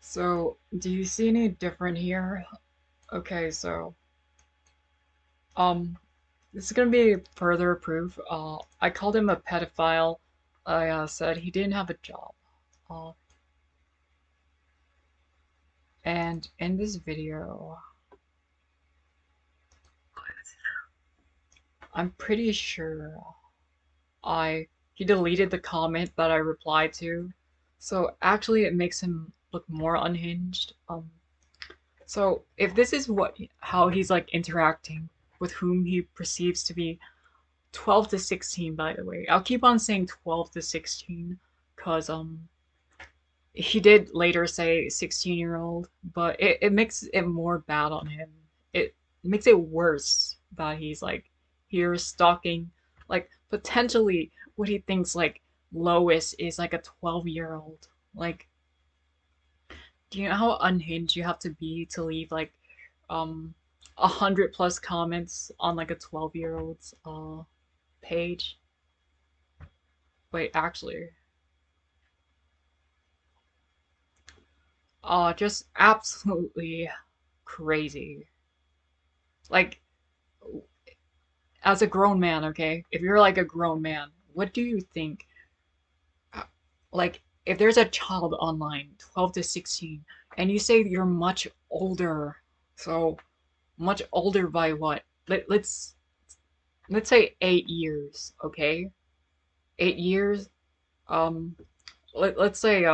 So, do you see any different here? Okay, so, um, this is gonna be further proof. I called him a pedophile. I said he didn't have a job. Uh, and in this video, I'm pretty sure I he deleted the comment that I replied to. So actually, it makes him look more unhinged. So if this is what how he's like interacting with whom he perceives to be 12 to 16, by the way. I'll keep on saying 12 to 16 because he did later say 16-year-old, but it makes it more bad on him. It makes it worse that he's like here stalking like potentially what he thinks like Lois is like a 12-year-old. Like, do you know how unhinged you have to be to leave like um 100 plus comments on like a 12-year-old's page? Wait, actually, just absolutely crazy. Like, as a grown man, okay? If you're like a grown man, what do you think? uh, Like, if there's a child online, 12 to 16, and you say you're much older, so much older by what? Let's say 8 years, okay? 8 years. Um, let's say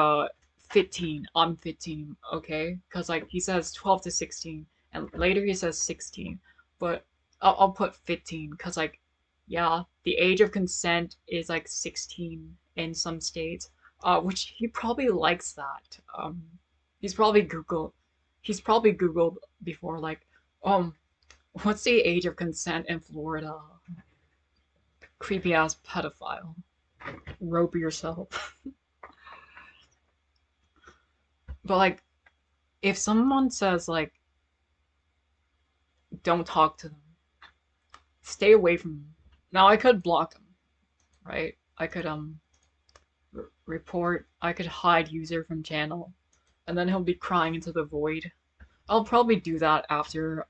15. I'm 15, okay? Because like he says 12 to 16 and later he says 16, but I'll put 15 because like yeah, the age of consent is like 16 in some states, which he probably likes that. He's probably googled he's probably googled before like um what's the age of consent in Florida? Creepy ass pedophile. Rope yourself. But like if someone says like don't talk to them, stay away from them. Now I could block them, right? I could report, I could hide user from channel, and then he'll be crying into the void. I'll probably do that after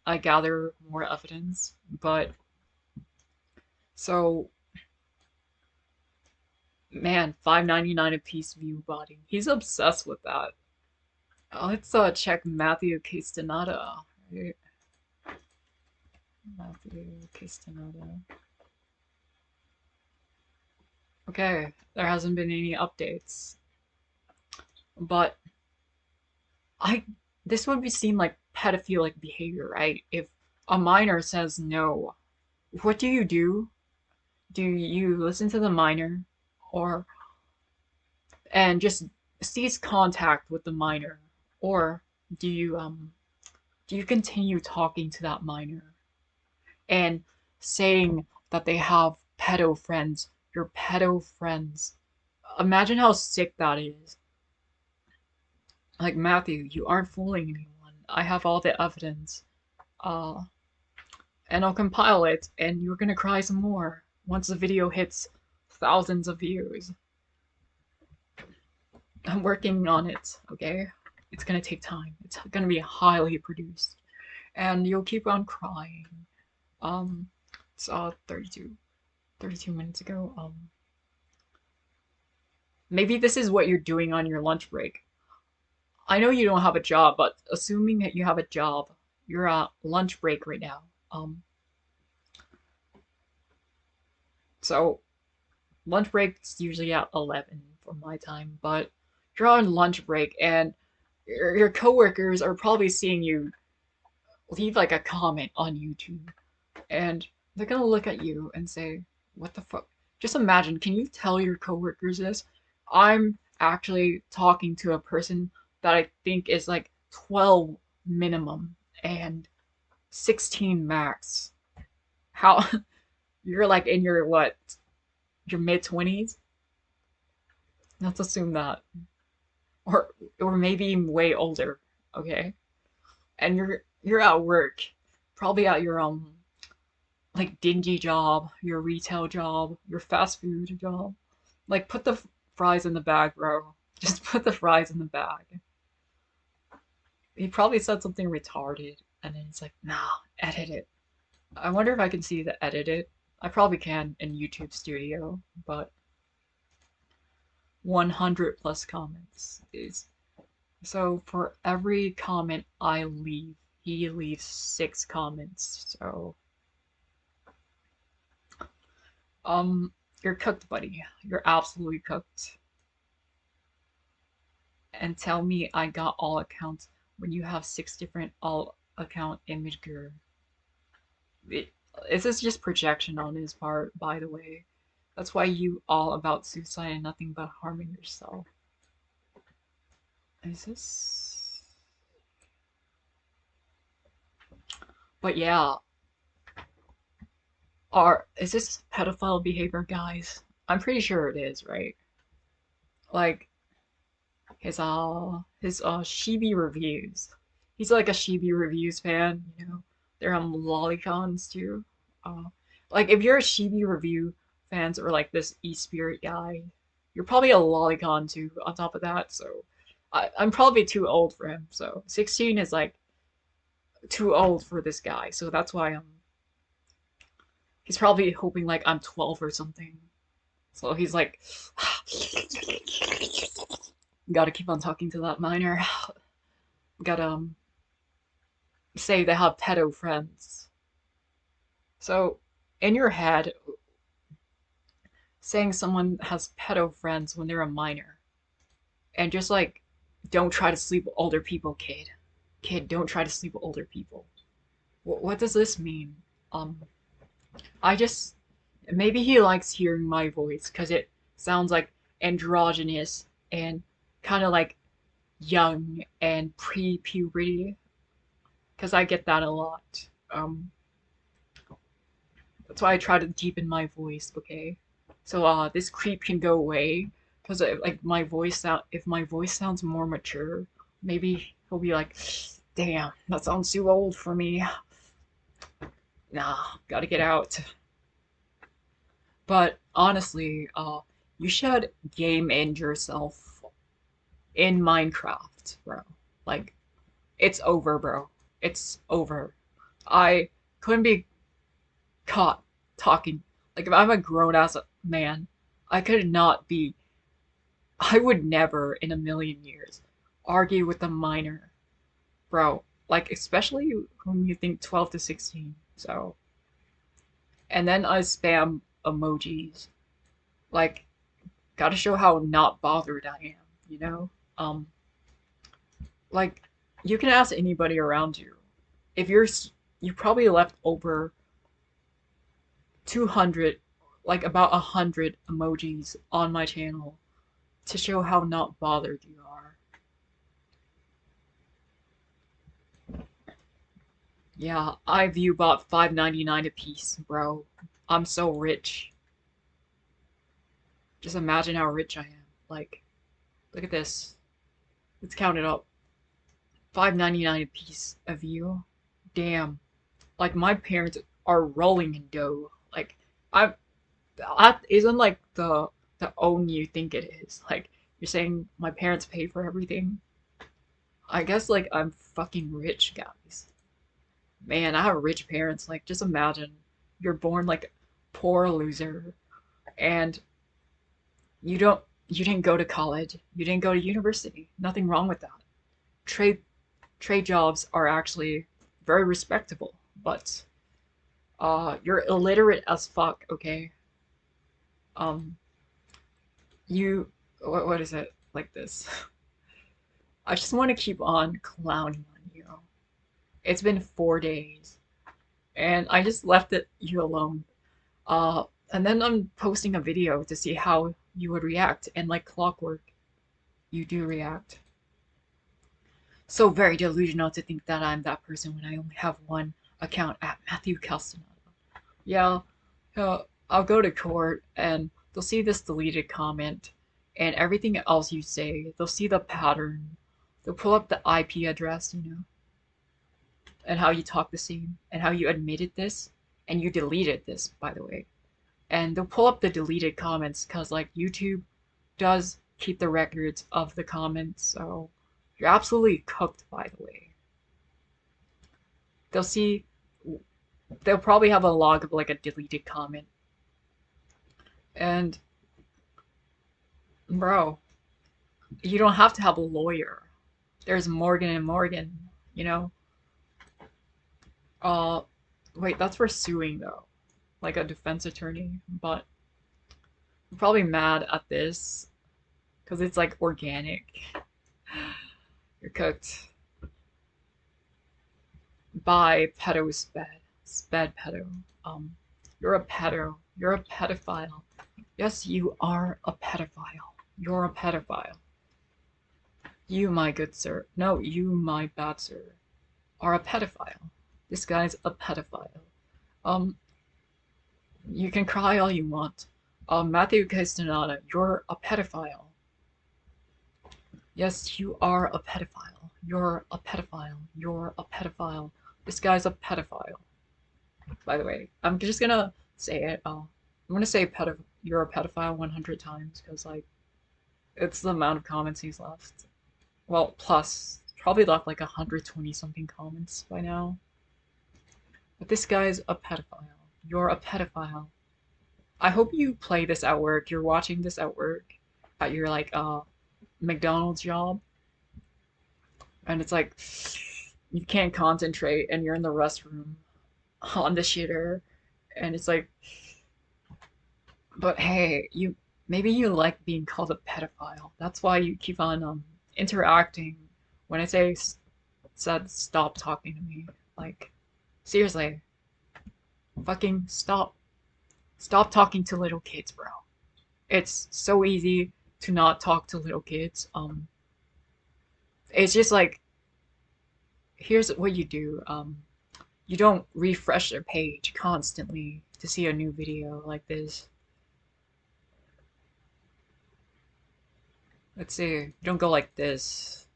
I gather more evidence. But so man, 5.99 a piece view body. He's obsessed with that. Let's check Matthew Castaneda. Right? Matthew Castaneda. Okay, there hasn't been any updates, but I this would be seem like pedophilic behavior, right? If a minor says no, what do you do? Do you listen to the minor, or and just cease contact with the minor, or do you continue talking to that minor and saying that they have pedo friends, your pedo friends? Imagine how sick that is. Like Matthew, you aren't fooling anyone. I have all the evidence. Uh, and I'll compile it, and you're gonna cry some more once the video hits thousands of views. I'm working on it, okay? It's gonna take time. It's gonna be highly produced, and you'll keep on crying. Um, it's 32 minutes ago. Maybe this is what you're doing on your lunch break. I know you don't have a job, but assuming that you have a job, you're at lunch break right now. So lunch break's usually at 11 for my time, but you're on lunch break and your coworkers are probably seeing you leave like a comment on YouTube and they're gonna look at you and say, what the fuck? Just imagine, can you tell your coworkers this? I'm actually talking to a person that I think is like 12 minimum and 16 max. How you're like in your what? Your mid 20s? Let's assume that. or or maybe way older, okay? And you're at work, probably at your like dingy job, your retail job, your fast food job. Like put the fries in the bag, bro. Just put the fries in the bag. He probably said something retarded, and then he's like, nah, edit it. I wonder if I can see the edited. I probably can in YouTube Studio, but 100 plus comments is so for every comment I leave, he leaves 6 comments. So, um, you're cooked, buddy. You're absolutely cooked. And tell me I got all accounts when you have 6 different all account image gear. It, this is just projection on his part, by the way. That's why you all about suicide and nothing but harming yourself. Is this? But yeah, is this pedophile behavior, guys? I'm pretty sure it is, right? Like his Shibi reviews. He's like a Shibi reviews fan, you know. They're on lolicons too. Uh, like if you're a Shibi review fans or like this e-spirit guy, you're probably a lolicon too. On top of that, so I'm probably too old for him. So 16 is like too old for this guy. So that's why he's probably hoping like I'm 12 or something. So he's like, gotta keep on talking to that minor. Gotta say they have pedo friends. So in your head, saying someone has pedo friends when they're a minor, and just like, don't try to sleep with older people, kid. Kid, don't try to sleep with older people. What does this mean? Um, I just maybe he likes hearing my voice because it sounds like androgynous and kind of like young and pre-puberty because I get that a lot. That's why I try to deepen my voice. Okay, so this creep can go away because like my voice sound if my voice sounds more mature, maybe he'll be like, damn, that sounds too old for me. Nah, gotta get out. But honestly, you should game end yourself in Minecraft, bro. Like, it's over, bro. It's over. I couldn't be caught talking. Like, if I'm a grown ass man, I could not be. I would never in a million years argue with a minor, bro. Like, especially when you think 12 to 16. So, and then I spam emojis. Like, gotta show how not bothered I am, you know? Um, like, you can ask anybody around you. If you probably left over 200, like about 100 emojis on my channel to show how not bothered you are. Yeah, I view bought 5.99 a piece, bro. I'm so rich. Just imagine how rich I am. Like, look at this. Let's count it up. 5.99 a piece of view. Damn. Like my parents are rolling in dough. Like I that isn't like the own you think it is. Like you're saying my parents pay for everything. I guess like I'm fucking rich, guys. Man, I have rich parents. Like just imagine you're born like poor loser and you didn't go to college. You didn't go to university. Nothing wrong with that. Trade trade jobs are actually very respectable, but you're illiterate as fuck, okay? Um, you, what is it like this? I just want to keep on clowning on you. It's been 4 days, and I just left you alone. And then I'm posting a video to see how you would react, and like clockwork, you do react. So very delusional to think that I'm that person when I only have one account at Matthew Castaneda. Yeah, I'll go to court and they'll see this deleted comment and everything else you say. They'll see the pattern. They'll pull up the IP address, you know, and how you talk the same and how you admitted this and you deleted this, by the way. And they'll pull up the deleted comments because, like, YouTube does keep the records of the comments. So you're absolutely cooked, by the way. they'll see, they'll probably have a log of like a deleted comment. And bro, you don't have to have a lawyer. There's Morgan and Morgan, you know? Uh, wait, that's for suing though, like a defense attorney. But I'm probably mad at this because it's like organic. You're cooked by pedo sped pedo. Um, you're a pedo. You're a pedophile. Yes, you are a pedophile. You're a pedophile. You, my good sir. No, you, my bad sir, are a pedophile. This guy's a pedophile. Um, you can cry all you want. Matthew Castaneda, you're a pedophile. Yes, you are a pedophile. You're a pedophile. You're a pedophile. This guy's a pedophile. By the way, I'm just gonna say it. I'm gonna say you're a pedophile 100 times because like it's the amount of comments he's left. Well, plus probably left like 120 something comments by now. But this guy's a pedophile. You're a pedophile. I hope you play this at work. You're watching this at work at your like McDonald's job, and it's like you can't concentrate, and you're in the restroom on the shitter, and it's like, but hey, you maybe you like being called a pedophile. That's why you keep on interacting when I said stop talking to me. Like seriously, fucking stop. Stop talking to little kids, bro. It's so easy to not talk to little kids. It's just like here's what you do. You don't refresh their page constantly to see a new video like this. Let's see. You don't go like this.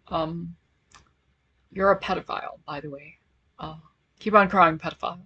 um, you're a pedophile, by the way. Uh, keep on crying, pedophile.